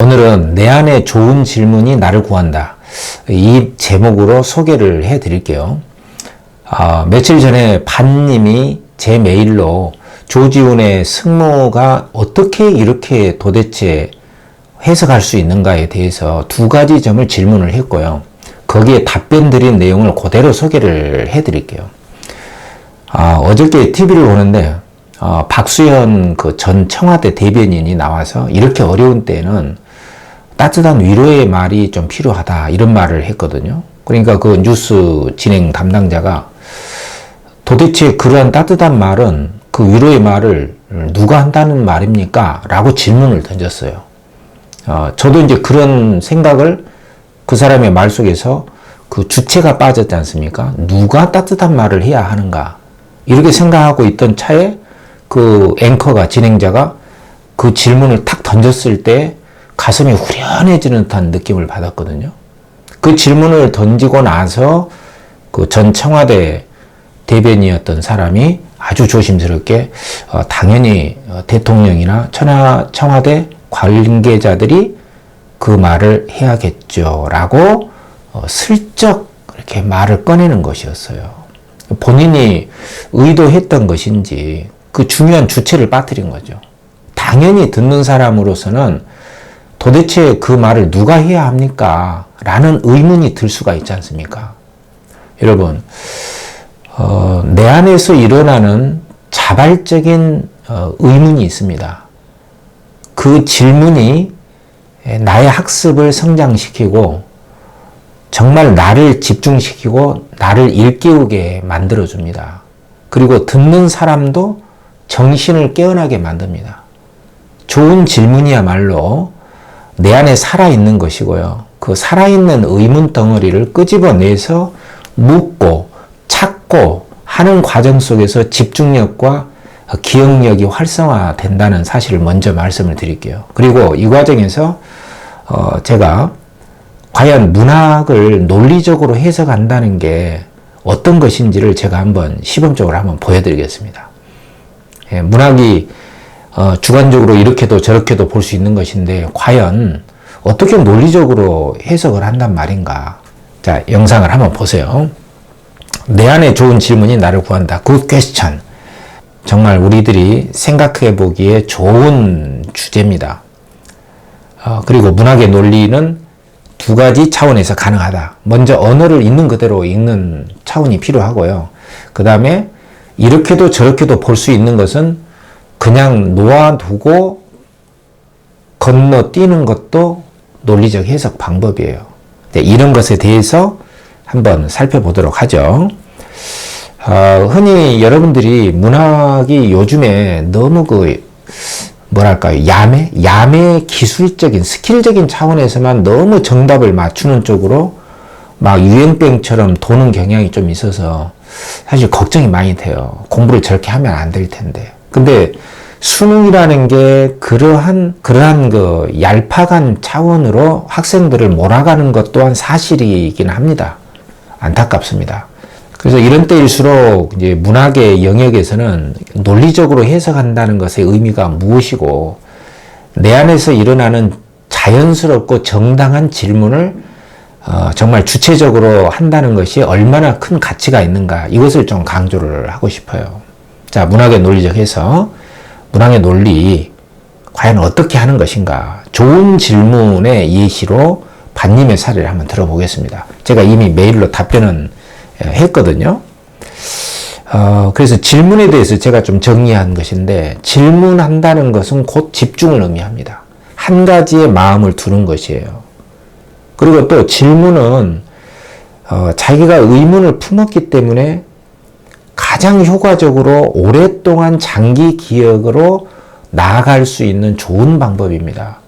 오늘은 내 안에 좋은 질문이 나를 구한다. 이 제목으로 소개를 해 드릴게요. 며칠 전에 반님이 제 메일로 조지훈의 승모가 어떻게 이렇게 도대체 해석할 수 있는가에 대해서 두 가지 점을 질문을 했고요. 거기에 답변 드린 내용을 그대로 소개를 해 드릴게요. 어저께 TV를 보는데 박수현 그 전 청와대 대변인이 나와서 이렇게 어려운 때는 따뜻한 위로의 말이 좀 필요하다 이런 말을 했거든요. 그러니까 그 뉴스 진행 담당자가 도대체 그러한 따뜻한 말은 그 위로의 말을 누가 한다는 말입니까? 라고 질문을 던졌어요. 저도 이제 그런 생각을 그 사람의 말 속에서 그 주체가 빠졌지 않습니까? 누가 따뜻한 말을 해야 하는가? 이렇게 생각하고 있던 차에 그 앵커가, 진행자가 그 질문을 탁 던졌을 때 가슴이 후련해지는 듯한 느낌을 받았거든요. 그 질문을 던지고 나서 그 전 청와대 대변인이었던 사람이 아주 조심스럽게 당연히 대통령이나 청와대 관계자들이 그 말을 해야겠죠 라고 슬쩍 이렇게 말을 꺼내는 것이었어요. 본인이 의도했던 것인지 그 중요한 주체를 빠뜨린 거죠. 당연히 듣는 사람으로서는 도대체 그 말을 누가 해야 합니까? 라는 의문이 들 수가 있지 않습니까? 여러분, 내 안에서 일어나는 자발적인 의문이 있습니다. 그 질문이 나의 학습을 성장시키고 정말 나를 집중시키고 나를 일깨우게 만들어줍니다. 그리고 듣는 사람도 정신을 깨어나게 만듭니다. 좋은 질문이야말로 내 안에 살아있는 것이고요. 그 살아있는 의문 덩어리를 끄집어내서 묻고 찾고 하는 과정 속에서 집중력과 기억력이 활성화된다는 사실을 먼저 말씀을 드릴게요. 그리고 이 과정에서 제가 과연 문학을 논리적으로 해석한다는 게 어떤 것인지를 제가 한번 시범적으로 한번 보여드리겠습니다. 문학이 주관적으로 이렇게도 저렇게도 볼 수 있는 것인데 과연 어떻게 논리적으로 해석을 한단 말인가. 자, 영상을 한번 보세요. 내 안에 좋은 질문이 나를 구한다. Good question. 정말 우리들이 생각해 보기에 좋은 주제입니다. 그리고 문학의 논리는 두 가지 차원에서 가능하다. 먼저 언어를 있는 그대로 읽는 차원이 필요하고요. 그 다음에 이렇게도 저렇게도 볼 수 있는 것은 그냥 놓아두고 건너뛰는 것도 논리적 해석 방법이에요. 이런 것에 대해서 한번 살펴보도록 하죠. 흔히 여러분들이 문학이 요즘에 너무 뭐랄까요, 야매 기술적인, 스킬적인 차원에서만 너무 정답을 맞추는 쪽으로 막 유행병처럼 도는 경향이 좀 있어서 사실 걱정이 많이 돼요. 공부를 저렇게 하면 안 될 텐데. 근데 수능이라는 게 그러한 그 얄팍한 차원으로 학생들을 몰아가는 것 또한 사실이긴 합니다. 안타깝습니다. 그래서 이런 때일수록 이제 문학의 영역에서는 논리적으로 해석한다는 것의 의미가 무엇이고 내 안에서 일어나는 자연스럽고 정당한 질문을 정말 주체적으로 한다는 것이 얼마나 큰 가치가 있는가, 이것을 좀 강조를 하고 싶어요. 자, 문학의 논리적 해석, 문학의 논리 과연 어떻게 하는 것인가. 좋은 질문의 예시로 반님의 사례를 한번 들어보겠습니다. 제가 이미 메일로 답변은 했거든요. 그래서 질문에 대해서 제가 좀 정리한 것인데, 질문한다는 것은 곧 집중을 의미합니다. 한 가지에 마음을 두는 것이에요. 그리고 또 질문은 자기가 의문을 품었기 때문에 가장 효과적으로 오랫동안 장기 기억으로 나아갈 수 있는 좋은 방법입니다.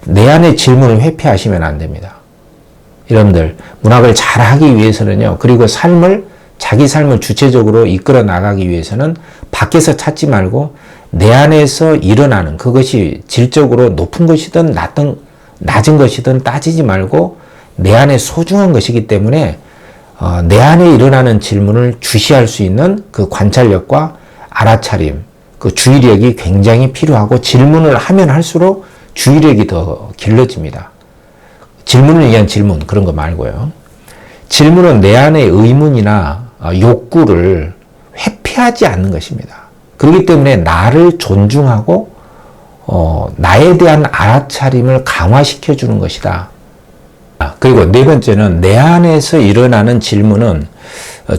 내 안의 질문을 회피하시면 안 됩니다. 여러분들, 문학을 잘 하기 위해서는요, 그리고 자기 삶을 주체적으로 이끌어 나가기 위해서는 밖에서 찾지 말고 내 안에서 일어나는, 그것이 질적으로 높은 것이든 낮은 것이든 따지지 말고 내 안에 소중한 것이기 때문에 내 안에 일어나는 질문을 주시할 수 있는 그 관찰력과 알아차림, 그 주의력이 굉장히 필요하고, 질문을 하면 할수록 주의력이 더 길러집니다. 질문을 위한 질문, 그런 거 말고요. 질문은 내 안의 의문이나 욕구를 회피하지 않는 것입니다. 그렇기 때문에 나를 존중하고 나에 대한 알아차림을 강화시켜 주는 것이다. 그리고 네 번째는 내 안에서 일어나는 질문은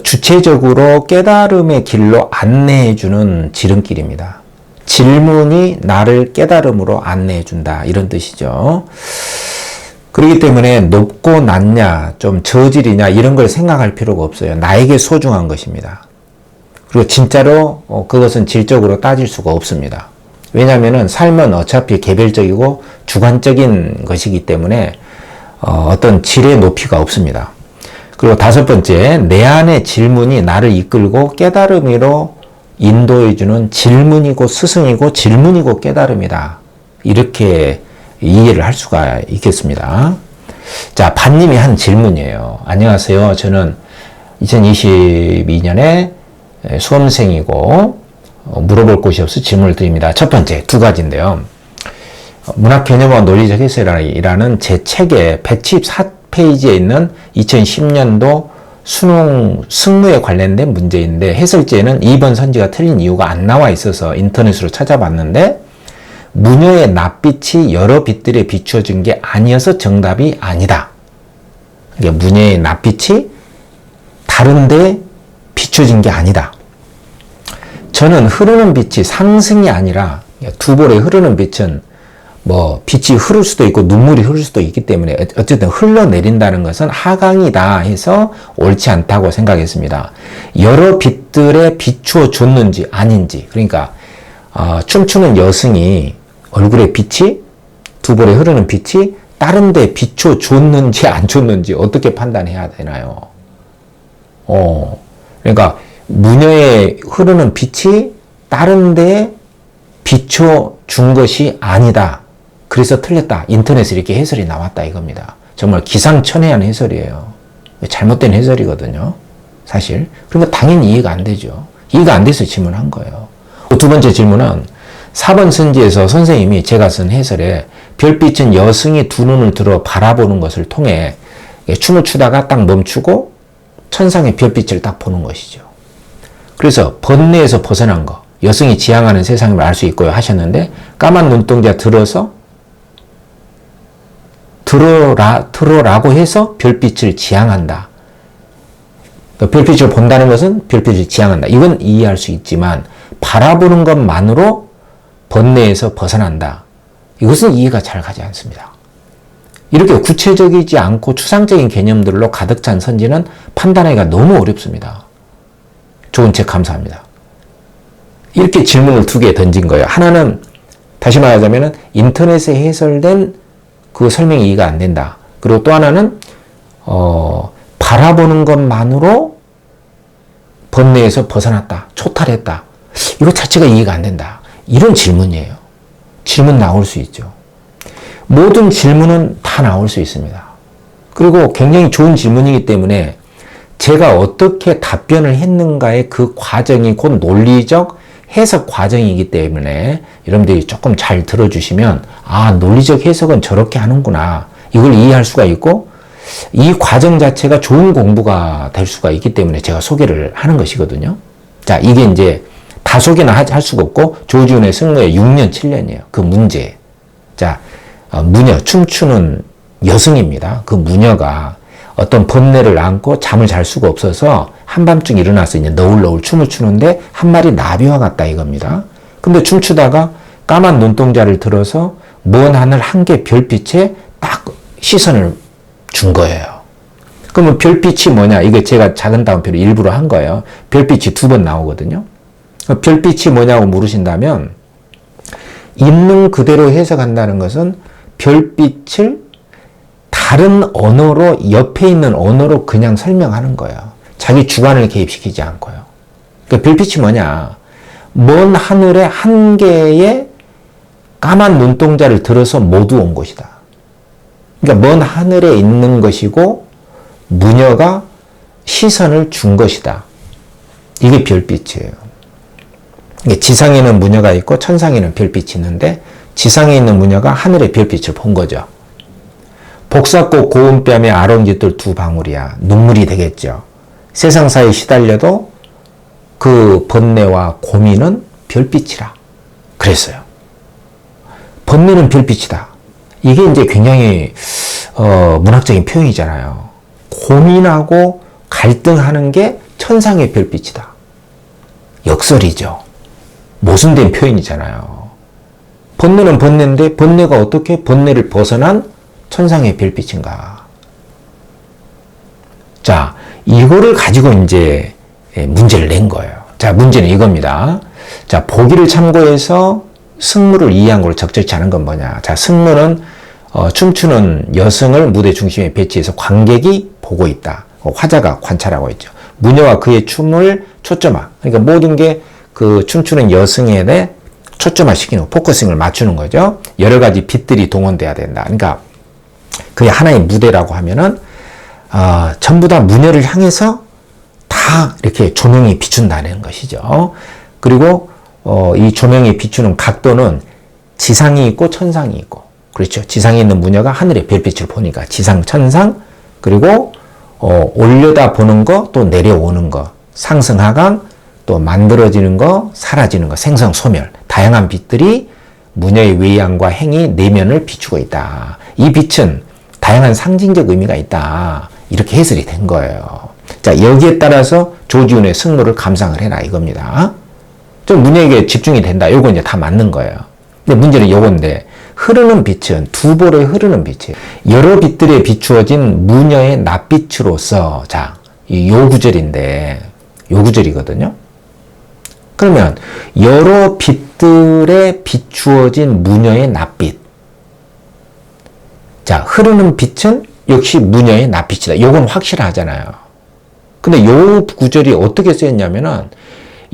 주체적으로 깨달음의 길로 안내해 주는 지름길입니다. 질문이 나를 깨달음으로 안내해 준다, 이런 뜻이죠. 그렇기 때문에 높고 낮냐, 좀 저질이냐, 이런 걸 생각할 필요가 없어요. 나에게 소중한 것입니다. 그리고 진짜로 그것은 질적으로 따질 수가 없습니다. 왜냐하면 삶은 어차피 개별적이고 주관적인 것이기 때문에 어떤 질의 높이가 없습니다. 그리고 다섯 번째, 내 안의 질문이 나를 이끌고 깨달음으로 인도해주는 질문이고 스승이고 질문이고 깨달음이다. 이렇게 이해를 할 수가 있겠습니다. 자, 반님이 한 질문이에요. 안녕하세요. 저는 2022년에 수험생이고 물어볼 곳이 없어 질문을 드립니다. 첫 번째, 두 가지인데요. 문학 개념과 논리적 해설이라는 제 책의 114페이지에 있는 2010년도 수능 승무에 관련된 문제인데 해설지에는 2번 선지가 틀린 이유가 안 나와 있어서 인터넷으로 찾아봤는데 무녀의 낯빛이 여러 빛들에 비추어진 게 아니어서 정답이 아니다. 그러니까 무녀의 낯빛이 다른데 비춰진 게 아니다. 저는 흐르는 빛이 상승이 아니라 두 볼에 흐르는 빛은 뭐 빛이 흐를 수도 있고 눈물이 흐를 수도 있기 때문에 어쨌든 흘러내린다는 것은 하강이다 해서 옳지 않다고 생각했습니다. 여러 빛들에 비추어 줬는지 아닌지, 그러니까 춤추는 여성이 얼굴에 빛이, 두 볼에 흐르는 빛이 다른 데 비춰 줬는지 안 줬는지 어떻게 판단해야 되나요? 그러니까 무녀에 흐르는 빛이 다른 데에 비춰 준 것이 아니다. 그래서 틀렸다. 인터넷에 이렇게 해설이 나왔다 이겁니다. 정말 기상천외한 해설이에요. 잘못된 해설이거든요. 사실. 그러니까 당연히 이해가 안 되죠. 이해가 안 돼서 질문한 거예요. 두 번째 질문은 4번 선지에서 선생님이 제가 쓴 해설에 별빛은 여성이 두 눈을 들어 바라보는 것을 통해 춤을 추다가 딱 멈추고 천상의 별빛을 딱 보는 것이죠. 그래서 번뇌에서 벗어난 거, 여성이 지향하는 세상임을 알 수 있고요 하셨는데 까만 눈동자 들어라고 해서 별빛을 지향한다. 별빛을 본다는 것은 별빛을 지향한다. 이건 이해할 수 있지만 바라보는 것만으로 번뇌에서 벗어난다. 이것은 이해가 잘 가지 않습니다. 이렇게 구체적이지 않고 추상적인 개념들로 가득 찬 선지는 판단하기가 너무 어렵습니다. 좋은 책 감사합니다. 이렇게 질문을 두 개 던진 거예요. 하나는 다시 말하자면 인터넷에 해설된 그 설명이 이해가 안 된다. 그리고 또 하나는 바라보는 것만으로 번뇌에서 벗어났다. 초탈했다. 이거 자체가 이해가 안 된다. 이런 질문이에요. 질문 나올 수 있죠. 모든 질문은 다 나올 수 있습니다. 그리고 굉장히 좋은 질문이기 때문에 제가 어떻게 답변을 했는가의 그 과정이 곧 논리적 해석 과정이기 때문에 여러분들이 조금 잘 들어주시면 논리적 해석은 저렇게 하는구나. 이걸 이해할 수가 있고 이 과정 자체가 좋은 공부가 될 수가 있기 때문에 제가 소개를 하는 것이거든요. 자, 이게 이제 다 소개는 할 수가 없고 조지훈의 승무에 6년, 7년이에요. 그 문제. 자, 무녀, 춤추는 여성입니다. 그 무녀가 어떤 번뇌를 안고 잠을 잘 수가 없어서 한밤중 일어나서 이제 너울너울 춤을 추는데 한 마리 나비와 같다 이겁니다. 근데 춤추다가 까만 눈동자를 들어서 먼 하늘 한 개 별빛에 딱 시선을 준 거예요. 그러면 별빛이 뭐냐? 이게 제가 작은 따옴표로 일부러 한 거예요. 별빛이 두 번 나오거든요. 별빛이 뭐냐고 물으신다면 있는 그대로 해석한다는 것은 별빛을 다른 언어로 옆에 있는 언어로 그냥 설명하는 거예요. 자기 주관을 개입시키지 않고요. 그러니까 별빛이 뭐냐? 먼 하늘에 한 개의 까만 눈동자를 들어서 모두 온 것이다. 그러니까 먼 하늘에 있는 것이고 무녀가 시선을 준 것이다. 이게 별빛이에요. 지상에는 무녀가 있고 천상에는 별빛이 있는데 지상에 있는 무녀가 하늘의 별빛을 본 거죠. 복사꽃 고운뺨에 아롱깃돌 두 방울이야. 눈물이 되겠죠. 세상사에 시달려도 그 번뇌와 고민은 별빛이라 그랬어요. 번뇌는 별빛이다. 이게 이제 굉장히 문학적인 표현이잖아요. 고민하고 갈등하는 게 천상의 별빛이다. 역설이죠. 모순된 표현이잖아요. 번뇌는 번뇌인데 번뇌가 어떻게 번뇌를 벗어난 천상의 별빛인가. 자, 이거를 가지고 이제 문제를 낸 거예요. 자, 문제는 이겁니다. 자, 보기를 참고해서 승무를 이해한 걸 적절치 않은 건 뭐냐. 자, 승무는 춤추는 여성을 무대 중심에 배치해서 관객이 보고 있다. 화자가 관찰하고 있죠. 무녀와 그의 춤을 초점화. 그러니까 모든 게 그 춤추는 여성에 대해 초점화 시키는 포커싱을 맞추는 거죠. 여러 가지 빛들이 동원돼야 된다. 그러니까 그게 하나의 무대라고 하면은 전부 다 무녀를 향해서 다 이렇게 조명이 비춘다는 것이죠. 그리고 이 조명이 비추는 각도는 지상이 있고 천상이 있고, 그렇죠. 지상에 있는 무녀가 하늘의 별빛을 보니까 지상, 천상, 그리고 올려다 보는 거, 또 내려오는 거, 상승, 하강, 또 만들어지는 거, 사라지는 거, 생성, 소멸, 다양한 빛들이 무녀의 외양과 행위, 내면을 비추고 있다. 이 빛은 다양한 상징적 의미가 있다. 이렇게 해설이 된 거예요. 자, 여기에 따라서 조지훈의 승무를 감상을 해라 이겁니다. 좀 무녀에게 집중이 된다. 요거 이제 다 맞는 거예요. 근데 문제는 요건데, 흐르는 빛은 두 볼에 흐르는 빛이에요. 여러 빛들에 비추어진 무녀의 낯빛으로서, 자, 요 구절인데, 요 구절이거든요. 그러면 여러 빛들에 비추어진 무녀의 낯빛. 자, 흐르는 빛은 역시 무녀의 낯빛이다. 요건 확실하잖아요. 근데 요 구절이 어떻게 쓰였냐면은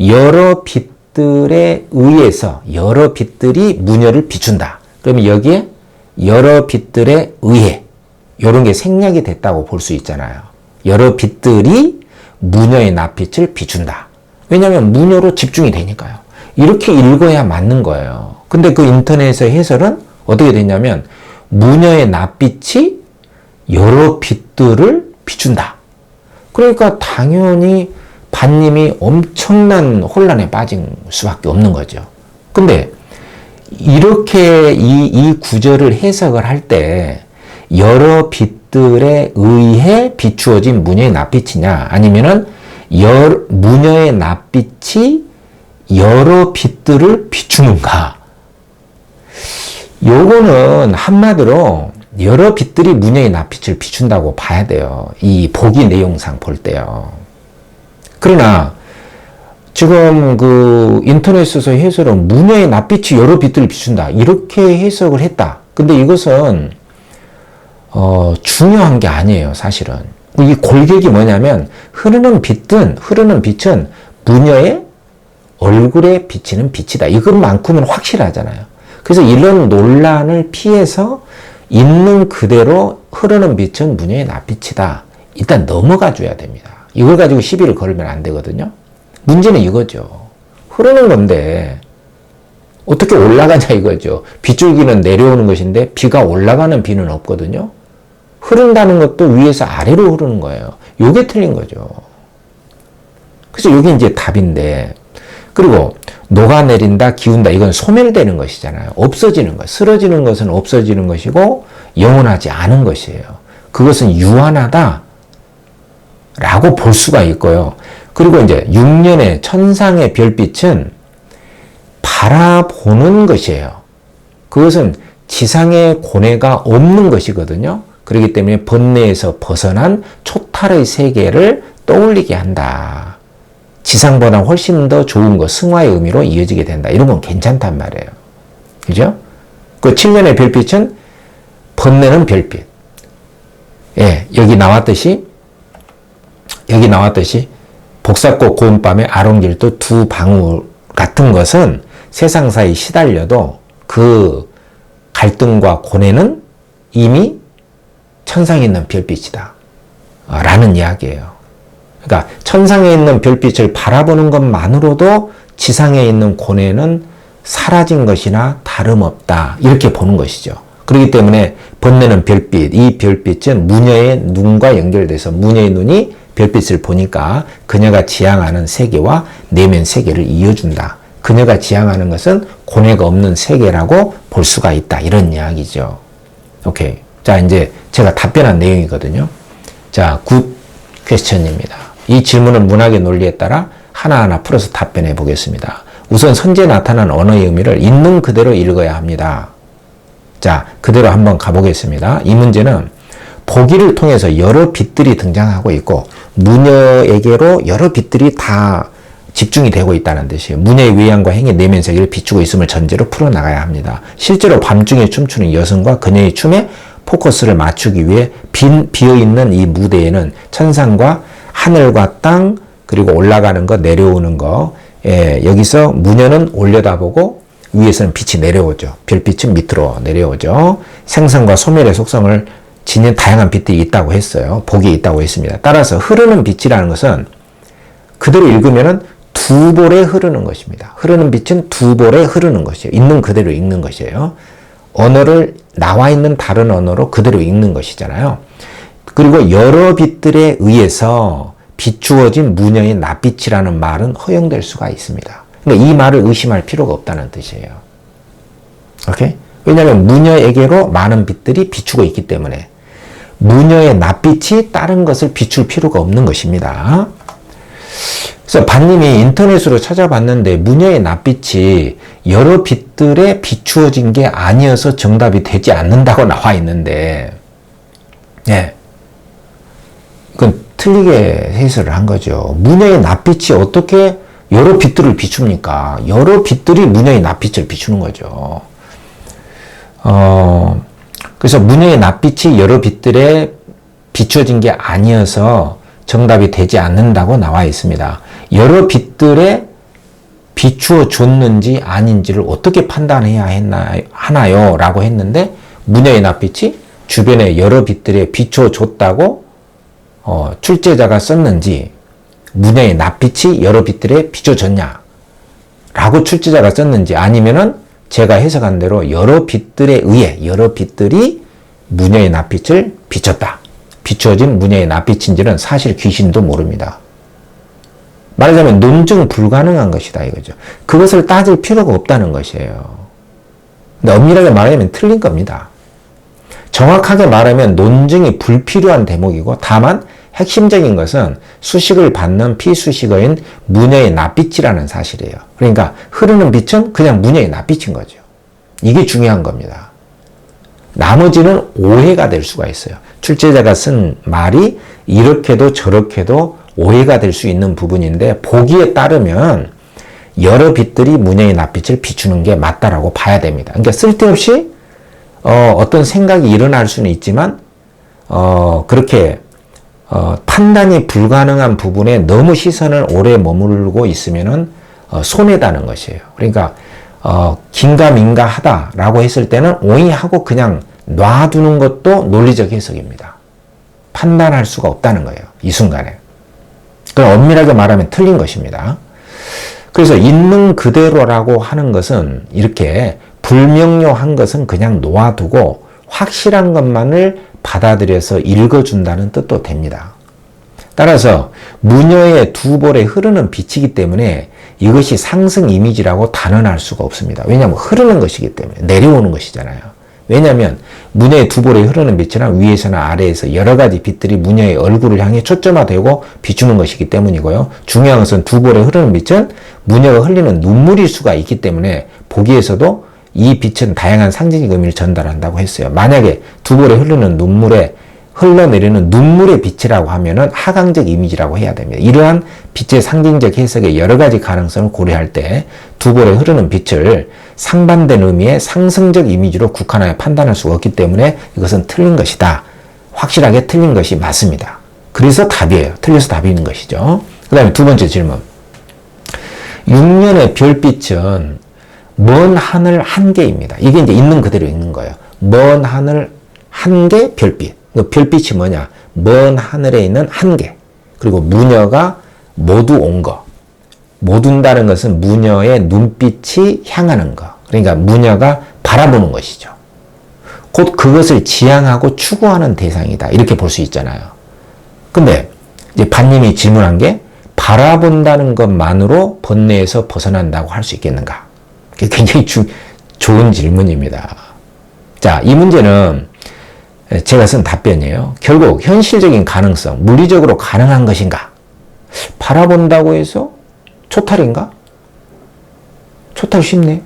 여러 빛들에 의해서 여러 빛들이 무녀를 비춘다. 그러면 여기에 여러 빛들에 의해 이런 게 생략이 됐다고 볼 수 있잖아요. 여러 빛들이 무녀의 낯빛을 비춘다. 왜냐하면 무녀로 집중이 되니까요. 이렇게 읽어야 맞는 거예요. 근데 그 인터넷의 해설은 어떻게 됐냐면 무녀의 낯빛이 여러 빛들을 비춘다. 그러니까 당연히 반님이 엄청난 혼란에 빠진 수밖에 없는 거죠. 근데 이렇게 이 구절을 해석을 할 때 여러 빛들에 의해 비추어진 무녀의 낯빛이냐, 아니면은 무녀의 낯빛이 여러 빛들을 비추는가? 요거는 한마디로 여러 빛들이 무녀의 낯빛을 비춘다고 봐야 돼요. 이 보기 내용상 볼 때요. 그러나 지금 그 인터넷에서 해설은 무녀의 낯빛이 여러 빛들을 비춘다. 이렇게 해석을 했다. 근데 이것은 중요한 게 아니에요, 사실은. 이 골격이 뭐냐면 흐르는 빛은 무녀의 얼굴에 비치는 빛이다. 이것만큼은 확실하잖아요. 그래서 이런 논란을 피해서 있는 그대로 흐르는 빛은 무녀의 낯빛이다. 일단 넘어가 줘야 됩니다. 이걸 가지고 시비를 걸면 안 되거든요. 문제는 이거죠. 흐르는 건데 어떻게 올라가냐 이거죠. 빗줄기는 내려오는 것인데 비가 올라가는 비는 없거든요. 흐른다는 것도 위에서 아래로 흐르는 거예요. 요게 틀린 거죠. 그래서 요게 이제 답인데, 그리고 녹아내린다, 기운다, 이건 소멸되는 것이잖아요. 없어지는 것. 쓰러지는 것은 없어지는 것이고 영원하지 않은 것이에요. 그것은 유한하다 라고 볼 수가 있고요. 그리고 이제 6년의 천상의 별빛은 바라보는 것이에요. 그것은 지상의 고뇌가 없는 것이거든요. 그렇기 때문에 번뇌에서 벗어난 초탈의 세계를 떠올리게 한다. 지상보다 훨씬 더 좋은 것, 승화의 의미로 이어지게 된다. 이런 건 괜찮단 말이에요. 그죠? 그 7년의 별빛은 번뇌는 별빛. 예, 여기 나왔듯이 복사꽃 고운밤에 아롱길도 두 방울 같은 것은 세상사에 시달려도 그 갈등과 고뇌는 이미 천상에 있는 별빛이다. 라는 이야기예요. 그러니까 천상에 있는 별빛을 바라보는 것만으로도 지상에 있는 고뇌는 사라진 것이나 다름없다. 이렇게 보는 것이죠. 그렇기 때문에 번뇌는 별빛, 이 별빛은 무녀의 눈과 연결돼서 무녀의 눈이 별빛을 보니까 그녀가 지향하는 세계와 내면 세계를 이어준다. 그녀가 지향하는 것은 고뇌가 없는 세계라고 볼 수가 있다. 이런 이야기죠. 오케이. 자, 이제 제가 답변한 내용이거든요. 자, 굿 퀘스천입니다. 이 질문은 문학의 논리에 따라 하나하나 풀어서 답변해 보겠습니다. 우선 선지에 나타난 언어의 의미를 있는 그대로 읽어야 합니다. 자, 그대로 한번 가보겠습니다. 이 문제는 보기를 통해서 여러 빛들이 등장하고 있고 무녀에게로 여러 빛들이 다 집중이 되고 있다는 뜻이에요. 무녀의 외양과 행의 내면 세계를 비추고 있음을 전제로 풀어나가야 합니다. 실제로 밤중에 춤추는 여성과 그녀의 춤에 포커스를 맞추기 위해 비어있는 이 무대에는 천상과 하늘과 땅 그리고 올라가는 것 내려오는 것 여기서 무녀는 올려다보고 위에서는 빛이 내려오죠. 별빛은 밑으로 내려오죠. 생성과 소멸의 속성을 지닌 다양한 빛들이 있다고 했어요. 복이 있다고 했습니다. 따라서 흐르는 빛이라는 것은 그대로 읽으면은 두 볼에 흐르는 것입니다. 흐르는 빛은 두 볼에 흐르는 것이에요. 있는 그대로 읽는 것이에요. 언어를 나와 있는 다른 언어로 그대로 읽는 것이잖아요. 그리고 여러 빛들에 의해서 비추어진 무녀의 낯빛이라는 말은 허용될 수가 있습니다. 그러니까 이 말을 의심할 필요가 없다는 뜻이에요. 오케이? 왜냐하면 무녀에게로 많은 빛들이 비추고 있기 때문에 무녀의 낯빛이 다른 것을 비출 필요가 없는 것입니다. 그래서 반님이 인터넷으로 찾아봤는데 무녀의 낯빛이 여러 빛들에 비추어진 게 아니어서 정답이 되지 않는다고 나와 있는데 예, 그건 틀리게 해석을 한 거죠. 무녀의 낯빛이 어떻게 여러 빛들을 비춥니까? 여러 빛들이 무녀의 낯빛을 비추는 거죠. 그래서 무녀의 낯빛이 여러 빛들에 비추어진 게 아니어서 정답이 되지 않는다고 나와 있습니다. 여러 빛들에 비추어 줬는지 아닌지를 어떻게 판단해야 하나요? 라고 했는데 무녀의 낯빛이 주변에 여러 빛들에 비추어 줬다고 출제자가 썼는지 무녀의 낯빛이 여러 빛들에 비춰졌냐 라고 출제자가 썼는지 아니면은 제가 해석한 대로 여러 빛들에 의해 여러 빛들이 무녀의 낯빛을 비췄다. 비추어진 무녀의 낯빛인지는 사실 귀신도 모릅니다. 말하자면 논증 불가능한 것이다 이거죠. 그것을 따질 필요가 없다는 것이에요. 근데 엄밀하게 말하면 틀린 겁니다. 정확하게 말하면 논증이 불필요한 대목이고 다만 핵심적인 것은 수식을 받는 피수식어인 무녀의 낯빛이라는 사실이에요. 그러니까 흐르는 빛은 그냥 무녀의 낯빛인 거죠. 이게 중요한 겁니다. 나머지는 오해가 될 수가 있어요. 출제자가 쓴 말이 이렇게도 저렇게도 오해가 될 수 있는 부분인데 보기에 따르면 여러 빛들이 무녀의 낯빛을 비추는 게 맞다라고 봐야 됩니다. 그러니까 쓸데없이 어떤 생각이 일어날 수는 있지만 그렇게 판단이 불가능한 부분에 너무 시선을 오래 머물고 있으면은 손해다는 것이에요. 그러니까 긴가민가 하다라고 했을 때는 오이하고 그냥 놔두는 것도 논리적 해석입니다. 판단할 수가 없다는 거예요. 이 순간에. 그럼 엄밀하게 말하면 틀린 것입니다. 그래서 있는 그대로라고 하는 것은 이렇게 불명료한 것은 그냥 놓아두고 확실한 것만을 받아들여서 읽어준다는 뜻도 됩니다. 따라서 무녀의 두 볼에 흐르는 빛이기 때문에 이것이 상승 이미지라고 단언할 수가 없습니다. 왜냐하면 흐르는 것이기 때문에 내려오는 것이잖아요. 왜냐하면 무녀의 두 볼에 흐르는 빛이란 위에서나 아래에서 여러 가지 빛들이 무녀의 얼굴을 향해 초점화되고 비추는 것이기 때문이고요. 중요한 것은 두 볼에 흐르는 빛은 무녀가 흘리는 눈물일 수가 있기 때문에 보기에서도 이 빛은 다양한 상징적 의미를 전달한다고 했어요. 만약에 두 볼에 흐르는 눈물에 흘러내리는 눈물의 빛이라고 하면은 하강적 이미지라고 해야 됩니다. 이러한 빛의 상징적 해석의 여러 가지 가능성을 고려할 때 두 볼에 흐르는 빛을 상반된 의미의 상승적 이미지로 국한하여 판단할 수가 없기 때문에 이것은 틀린 것이다. 확실하게 틀린 것이 맞습니다. 그래서 답이에요. 틀려서 답이 있는 것이죠. 그 다음에 두 번째 질문. 6년의 별빛은 먼 하늘 한 개입니다. 이게 이제 있는 그대로 읽는 거예요. 먼 하늘 한 개 별빛. 그 별빛이 뭐냐? 먼 하늘에 있는 한 개. 그리고 무녀가 모두 온 거. 못 운다는 것은 무녀의 눈빛이 향하는 것. 그러니까 무녀가 바라보는 것이죠. 곧 그것을 지향하고 추구하는 대상이다. 이렇게 볼 수 있잖아요. 근데 이제 반님이 질문한 게 바라본다는 것만으로 번뇌에서 벗어난다고 할 수 있겠는가? 굉장히 좋은 질문입니다. 자, 이 문제는 제가 쓴 답변이에요. 결국 현실적인 가능성, 물리적으로 가능한 것인가? 바라본다고 해서 초탈인가? 초탈 쉽네.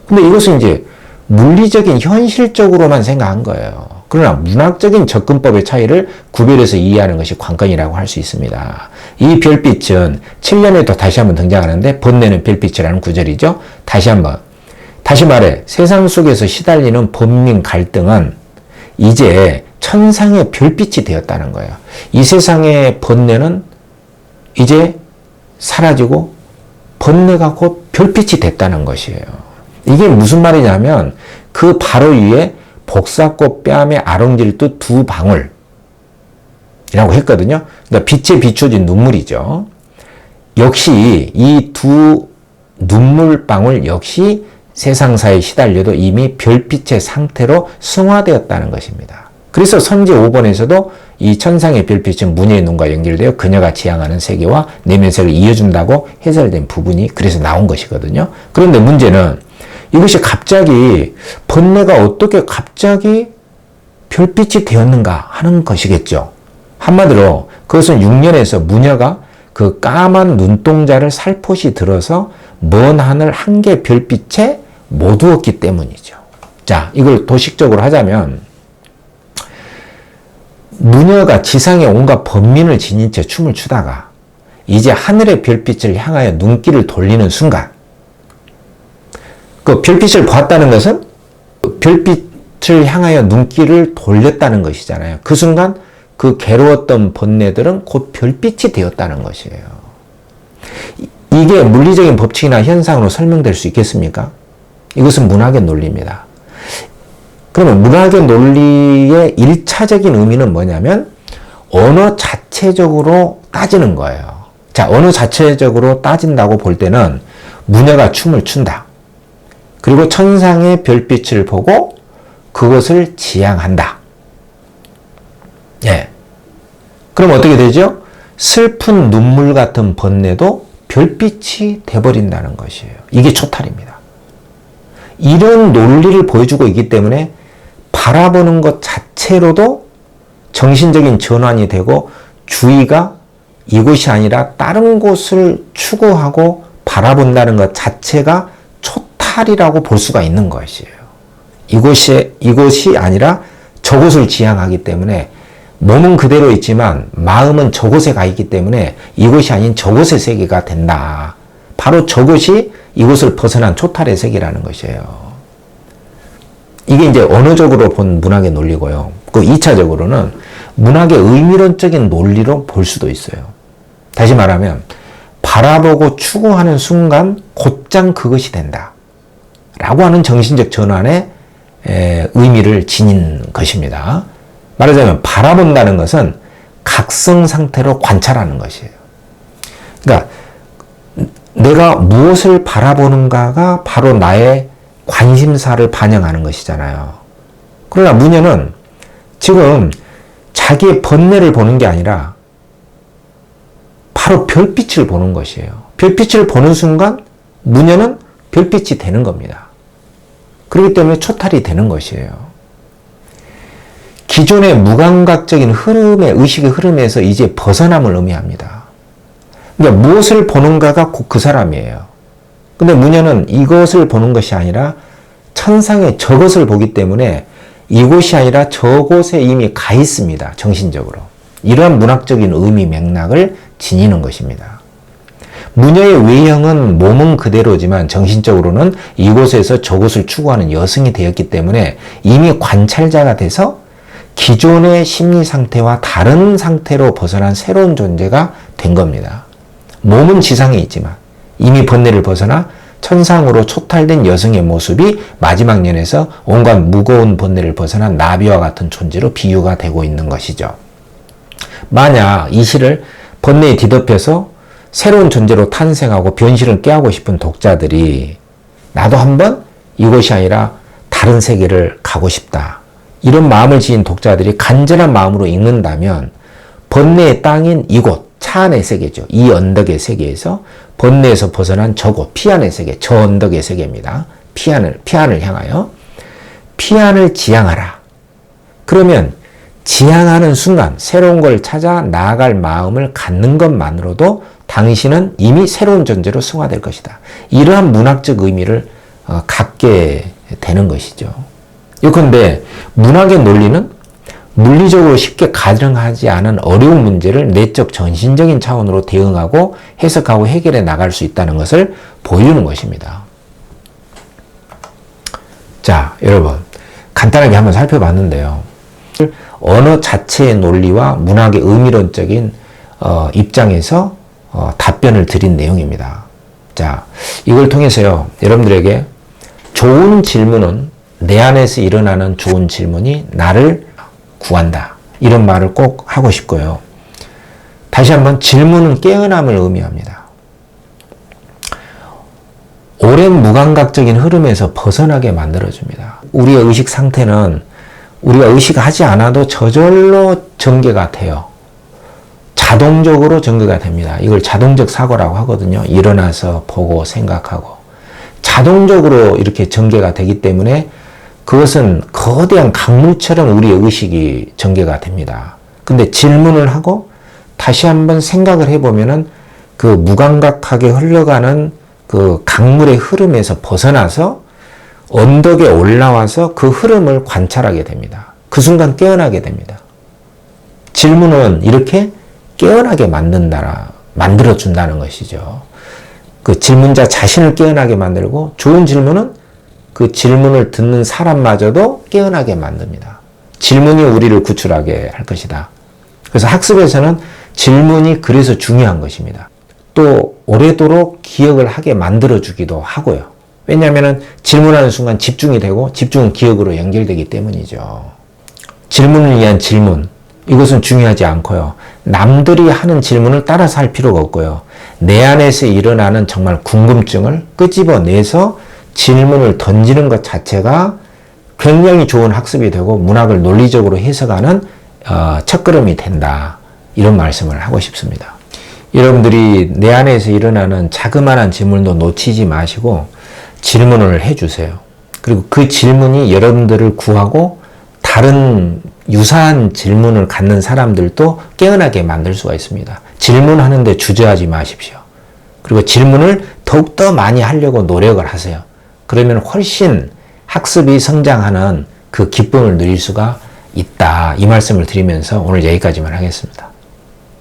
근데 이것은 이제 물리적인 현실적으로만 생각한 거예요. 그러나 문학적인 접근법의 차이를 구별해서 이해하는 것이 관건이라고 할 수 있습니다. 이 별빛은 7년에도 다시 한번 등장하는데 번뇌는 별빛이라는 구절이죠. 다시 말해 세상 속에서 시달리는 번민 갈등은 이제 천상의 별빛이 되었다는 거예요. 이 세상의 번뇌는 이제 사라지고 번뇌가 곧 별빛이 됐다는 것이에요. 이게 무슨 말이냐면 그 바로 위에 복사꽃 뺨에 아롱질도 두 방울 이라고 했거든요. 그러니까 빛에 비춰진 눈물이죠. 역시 이 두 눈물방울 역시 세상사에 시달려도 이미 별빛의 상태로 승화되었다는 것입니다. 그래서 선지 5번에서도 이 천상의 별빛은 무녀의 눈과 연결되어 그녀가 지향하는 세계와 내면세를 이어준다고 해설된 부분이 그래서 나온 것이거든요. 그런데 문제는 이것이 갑자기 번뇌가 어떻게 갑자기 별빛이 되었는가 하는 것이겠죠. 한마디로 그것은 6년에서 무녀가 그 까만 눈동자를 살포시 들어서 먼 하늘 한 개 별빛에 모두었기 때문이죠. 자, 이걸 도식적으로 하자면 무녀가 지상에 온갖 번민을 지닌 채 춤을 추다가 이제 하늘의 별빛을 향하여 눈길을 돌리는 순간 그 별빛을 봤다는 것은 별빛을 향하여 눈길을 돌렸다는 것이잖아요. 그 순간 그 괴로웠던 번뇌들은 곧 별빛이 되었다는 것이에요. 이게 물리적인 법칙이나 현상으로 설명될 수 있겠습니까? 이것은 문학의 논리입니다. 그러면 문학의 논리의 1차적인 의미는 뭐냐면 언어 자체적으로 따지는 거예요. 자, 언어 자체적으로 따진다고 볼 때는 무녀가 춤을 춘다. 그리고 천상의 별빛을 보고 그것을 지향한다. 예. 그럼 어떻게 되죠? 슬픈 눈물 같은 번뇌도 별빛이 돼버린다는 것이에요. 이게 초탈입니다. 이런 논리를 보여주고 있기 때문에 바라보는 것 자체로도 정신적인 전환이 되고 주의가 이곳이 아니라 다른 곳을 추구하고 바라본다는 것 자체가 초탈이라고 볼 수가 있는 것이에요. 이곳이 아니라 저곳을 지향하기 때문에 몸은 그대로 있지만 마음은 저곳에 가 있기 때문에 이곳이 아닌 저곳의 세계가 된다. 바로 저곳이 이곳을 벗어난 초탈의 세계라는 것이에요. 이게 이제 언어적으로 본 문학의 논리고요. 그 2차적으로는 문학의 의미론적인 논리로 볼 수도 있어요. 다시 말하면 바라보고 추구하는 순간 곧장 그것이 된다. 라고 하는 정신적 전환의 의미를 지닌 것입니다. 말하자면 바라본다는 것은 각성 상태로 관찰하는 것이에요. 그러니까 내가 무엇을 바라보는가가 바로 나의 관심사를 반영하는 것이잖아요. 그러나 무녀는 지금 자기의 번뇌를 보는 게 아니라 바로 별빛을 보는 것이에요. 별빛을 보는 순간 무녀는 별빛이 되는 겁니다. 그렇기 때문에 초탈이 되는 것이에요. 기존의 무감각적인 의식의 흐름에서 이제 벗어남을 의미합니다. 그러니까 무엇을 보는가가 곧 그 사람이에요. 근데 무녀는 이것을 보는 것이 아니라 천상의 저것을 보기 때문에 이곳이 아니라 저곳에 이미 가 있습니다. 정신적으로. 이러한 문학적인 의미 맥락을 지니는 것입니다. 무녀의 외형은 몸은 그대로지만 정신적으로는 이곳에서 저곳을 추구하는 여성이 되었기 때문에 이미 관찰자가 돼서 기존의 심리 상태와 다른 상태로 벗어난 새로운 존재가 된 겁니다. 몸은 지상에 있지만 이미 번뇌를 벗어나 천상으로 초탈된 여성의 모습이 마지막 년에서 온갖 무거운 번뇌를 벗어난 나비와 같은 존재로 비유가 되고 있는 것이죠. 만약 이 시를 번뇌에 뒤덮여서 새로운 존재로 탄생하고 변신을 깨하고 싶은 독자들이 나도 한번 이곳이 아니라 다른 세계를 가고 싶다. 이런 마음을 지닌 독자들이 간절한 마음으로 읽는다면 번뇌의 땅인 이곳, 차 안의 세계죠. 이 언덕의 세계에서 번뇌에서 벗어난 저곳, 피안의 세계, 저 언덕의 세계입니다. 피안을 향하여 피안을 지향하라. 그러면 지향하는 순간 새로운 걸 찾아 나아갈 마음을 갖는 것만으로도 당신은 이미 새로운 존재로 승화될 것이다. 이러한 문학적 의미를 갖게 되는 것이죠. 예컨대 문학의 논리는 물리적으로 쉽게 가능하지 않은 어려운 문제를 내적 전신적인 차원으로 대응하고 해석하고 해결해 나갈 수 있다는 것을 보여주는 것입니다. 자, 여러분 간단하게 한번 살펴봤는데요. 언어 자체의 논리와 문학의 의미론적인 입장에서 답변을 드린 내용입니다. 자, 이걸 통해서요, 여러분들에게 좋은 질문은 내 안에서 일어나는 좋은 질문이 나를 구한다. 이런 말을 꼭 하고 싶고요. 다시 한번 질문은 깨어남을 의미합니다. 오랜 무감각적인 흐름에서 벗어나게 만들어줍니다. 우리의 의식 상태는 우리가 의식하지 않아도 저절로 전개가 돼요. 자동적으로 전개가 됩니다. 이걸 자동적 사고라고 하거든요. 일어나서 보고 생각하고. 자동적으로 이렇게 전개가 되기 때문에 그것은 거대한 강물처럼 우리의 의식이 전개가 됩니다. 근데 질문을 하고 다시 한번 생각을 해보면은 그 무감각하게 흘러가는 그 강물의 흐름에서 벗어나서 언덕에 올라와서 그 흐름을 관찰하게 됩니다. 그 순간 깨어나게 됩니다. 질문은 이렇게 깨어나게 만들어준다는 것이죠. 그 질문자 자신을 깨어나게 만들고 좋은 질문은 그 질문을 듣는 사람마저도 깨어나게 만듭니다. 질문이 우리를 구출하게 할 것이다. 그래서 학습에서는 질문이 그래서 중요한 것입니다. 또 오래도록 기억을 하게 만들어주기도 하고요. 왜냐하면 질문하는 순간 집중이 되고 집중은 기억으로 연결되기 때문이죠. 질문을 위한 질문, 이것은 중요하지 않고요. 남들이 하는 질문을 따라서 할 필요가 없고요. 내 안에서 일어나는 정말 궁금증을 끄집어내서 질문을 던지는 것 자체가 굉장히 좋은 학습이 되고 문학을 논리적으로 해석하는 첫걸음이 된다. 이런 말씀을 하고 싶습니다. 여러분들이 내 안에서 일어나는 자그마한 질문도 놓치지 마시고 질문을 해주세요. 그리고 그 질문이 여러분들을 구하고 다른 유사한 질문을 갖는 사람들도 깨어나게 만들 수가 있습니다. 질문하는데 주저하지 마십시오. 그리고 질문을 더욱더 많이 하려고 노력을 하세요. 그러면 훨씬 학습이 성장하는 그 기쁨을 누릴 수가 있다. 이 말씀을 드리면서 오늘 여기까지만 하겠습니다.